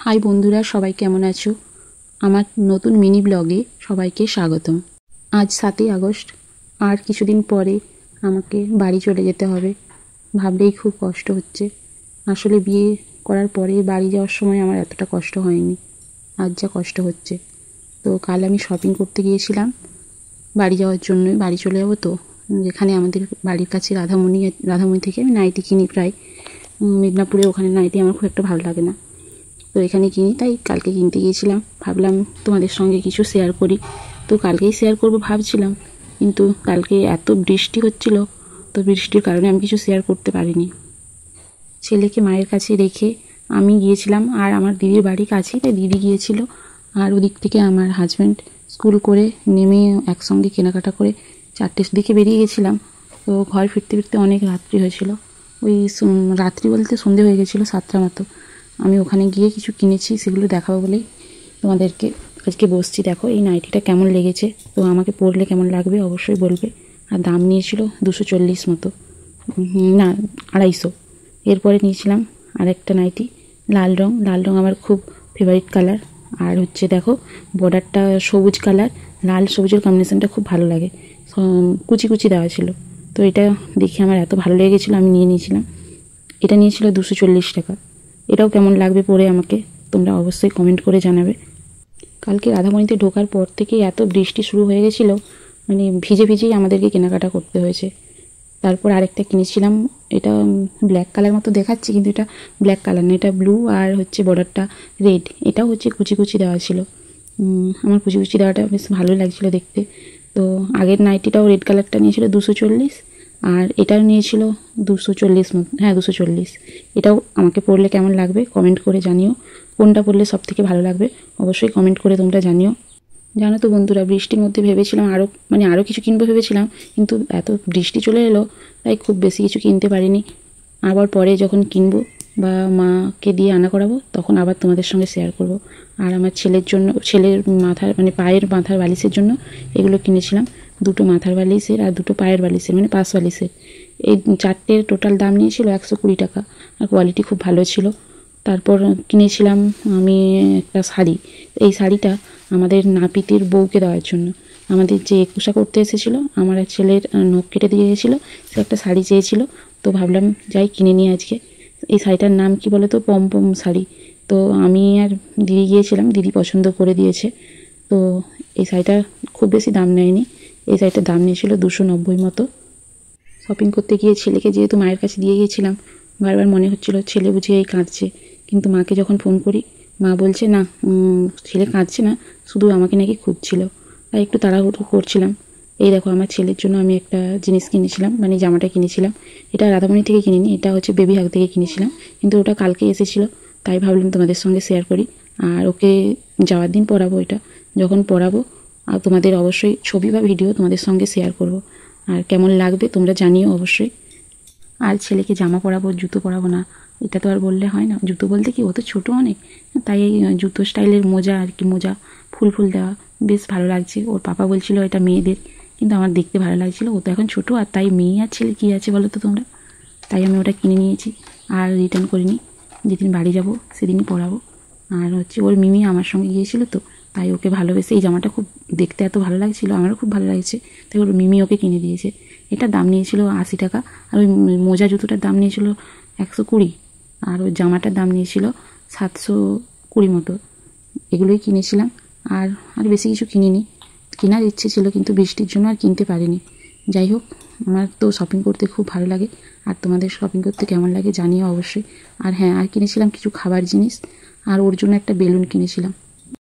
High বন্ধুরা, সবাই কেমন আছো? আমার নতুন মিনি ব্লগে সবাইকে স্বাগতম। আজ 7ই আগস্ট, আর কিছুদিন পরে আমাকে বাড়ি চলে যেতে হবে। ভাবলেই খুব কষ্ট হচ্ছে। আসলে বিয়ে করার পরে বাড়ি যাওয়ার সময় আমার এতটা কষ্ট হয়নি, আজ যা কষ্ট হচ্ছে। তো কাল আমি শপিং করতে গিয়েছিলাম বাড়ি যাওয়ার জন্যই। বাড়ি চলে যাবো তো, যেখানে আমাদের বাড়ির কাছে রাধামণি থেকে আমি নাইটি কিনি প্রায়। মেদিনীপুরে ওখানে নাইটি আমার খুব একটা ভালো লাগে না, তো এখানে কিনি, তাই কালকে কিনতে গিয়েছিলাম। ভাবলাম তোমাদের সঙ্গে কিছু শেয়ার করি, তো কালকেই শেয়ার করব ভাবছিলাম, কিন্তু কালকে এত বৃষ্টি হচ্ছিল, তো বৃষ্টির কারণে আমি কিছু শেয়ার করতে পারিনি। ছেলেকে মায়ের কাছে রেখে আমি গিয়েছিলাম, আর আমার দিদির বাড়ি কাছেই, তাই দিদি গিয়েছিল, আর ওদিক থেকে আমার হাজব্যান্ড স্কুল করে নেমে একসঙ্গে কেনাকাটা করে 4টের দিকে বেরিয়ে গেছিলাম। তো ঘর ফিরতে ফিরতে অনেক রাত্রি হয়েছিল, ওই রাত্রি বলতে সন্ধে হয়ে গেছিলো 7টা মতো। আমি ওখানে গিয়ে কিছু কিনেছি, সেগুলো দেখাবো বলেই তোমাদেরকে আজকে বসছি। দেখো এই নাইটিটা কেমন লেগেছে, তো আমাকে পরলে কেমন লাগবে অবশ্যই বলবে। আর দাম নিয়েছিল 240 মতো, না 250। এরপরে নিয়েছিলাম আরেকটা নাইটি, লাল রং আমার খুব ফেভারিট কালার। আর হচ্ছে দেখো বর্ডারটা সবুজ কালার, লাল সবুজের কম্বিনেশনটা খুব ভালো লাগে, কুচি কুচি দেওয়া ছিল। তো এটা দেখে আমার এত ভালো লেগে গেছিলো, আমি নিয়ে নিয়েছিলাম। এটা নিয়েছিল 240 টাকা। এটাও কেমন লাগবে পরে আমাকে তোমরা অবশ্যই কমেন্ট করে জানাবে। কালকে রাধামণিতে ঢোকার পর থেকেই এত বৃষ্টি শুরু হয়ে গেছিলো, মানে ভিজে ভিজেই আমাদেরকে কেনাকাটা করতে হয়েছে। তারপর আরেকটা কিনেছিলাম, এটা ব্ল্যাক কালার মতো দেখাচ্ছে, কিন্তু এটা ব্ল্যাক কালার না, এটা ব্লু, আর হচ্ছে বর্ডারটা রেড। এটাও হচ্ছে কুচি কুচি দেওয়া ছিল। আমার কুচি কুচি দেওয়াটা বেশ ভালোই লাগছিলো দেখতে। তো আগের নাইটিটাও রেড কালারটা নিয়েছিল 240, আর এটাও নিয়েছিল 240 মতো, হ্যাঁ 240। এটাও আমাকে পরলে কেমন লাগবে কমেন্ট করে জানিও, কোনটা পরলে সব থেকে ভালো লাগবে অবশ্যই কমেন্ট করে তোমরা জানিও। জানো তো বন্ধুরা, বৃষ্টির মধ্যে ভেবেছিলাম আরও কিছু কিনবো ভেবেছিলাম, কিন্তু এত বৃষ্টি চলে এলো, তাই খুব বেশি কিছু কিনতে পারিনি। আবার পরে যখন কিনবো বা মাকে দিয়ে আনা করাবো, তখন আবার তোমাদের সঙ্গে শেয়ার করব। আর আমার ছেলের মাথার পায়ের মাথার বালিশের জন্য এগুলো কিনেছিলাম, 2টো মাথার বালিশের আর 2টো পায়ের বালিশের, পাশ বালিশের। এই 4টের টোটাল দাম নিয়েছিল 120 টাকা, আর কোয়ালিটি খুব ভালো ছিল। তারপর কিনেছিলাম আমি একটা শাড়ি। এই শাড়িটা আমাদের নাপিতের বউকে দেওয়ার জন্য, আমাদের যে একুশা করতে এসেছিলো, আমার এক ছেলের নখ কেটে দিয়ে গেছিলো, সে একটা শাড়ি চেয়েছিল, তো ভাবলাম যাই কিনে নিয়ে আজকে। এই শাড়িটার নাম কি বলো তো, পমপম শাড়ি। তো আমি আর দিদি গিয়েছিলাম, দিদি পছন্দ করে দিয়েছে। তো এই শাড়িটা খুব বেশি দাম নেয়নি, এই শাড়িটার দাম নিয়েছিল 290 মতো। শপিং করতে গিয়ে ছেলেকে যেহেতু মায়ের কাছে দিয়ে গিয়েছিলাম, বারবার মনে হচ্ছিল ছেলে বুঝে এই কাঁদছে, কিন্তু মাকে যখন ফোন করি মা বলছে না, ছেলে কাঁদছে না, শুধু আমাকে নাকি খুঁজছিল, তাই একটু তাড়াহুড়ো করছিলাম। এই দেখো আমার ছেলের জন্য আমি একটা জিনিস কিনেছিলাম, জামাটা কিনেছিলাম। এটা রাধামণি থেকে কিনিনি, এটা হচ্ছে বেবি হাগ থেকে কিনেছিলাম, কিন্তু ওটা কালকে এসেছিলো, তাই ভাবলাম তোমাদের সঙ্গে শেয়ার করি। আর ওকে যাওয়ার দিন পরাবো, এটা যখন পরাবো আর তোমাদের অবশ্যই ছবি বা ভিডিও তোমাদের সঙ্গে শেয়ার করব। আর কেমন লাগবে তোমরা জানিও অবশ্যই। আর ছেলেকে জামা পরাবো, জুতো পরাবো না, এটা তো আর বললে হয় না। জুতো বলতে কি, ও তো ছোটো অনেক, তাই এই জুতো স্টাইলের মোজা আর কি, মোজা ফুল দেওয়া বেশ ভালো লাগছে। ওর পাপা বলছিল এটা মেয়েদের, কিন্তু আমার দেখতে ভালো লাগছিলো। ও তো এখন ছোটো, আর তাই মেয়ে আর ছেলে কী আছে বলো তো তোমরা, তাই আমি ওটা কিনে নিয়েছি আর রিটার্ন করিনি। যেদিন বাড়ি যাব সেদিনই পরাবো। আর হচ্ছে ওর মিমি আমার সঙ্গে গিয়েছিলো, তো তাই ওকে ভালোবেসে এই জামাটা খুব দেখতে এত ভালো লাগছিলো, আমারও খুব ভালো লাগছে, তাই ওর মিমি ওকে কিনে দিয়েছে। এটা দাম নিয়েছিল 80 টাকা, আর ওই মোজা জুতোটার দাম নিয়েছিল 120, আর ওই জামাটার দাম নিয়েছিল 720 মতো। এগুলোই কিনেছিলাম, আর বেশি কিছু কিনিনি। কেনার ইচ্ছে ছিল, কিন্তু বৃষ্টির জন্য আর কিনতে পারিনি। যাই হোক, আমার তো শপিং করতে খুব ভালো লাগে, আর তোমাদের শপিং করতে কেমন লাগে জানিও অবশ্যই। আর হ্যাঁ, আর কিনেছিলাম কিছু খাবার জিনিস, আর ওর জন্য একটা বেলুন কিনেছিলাম।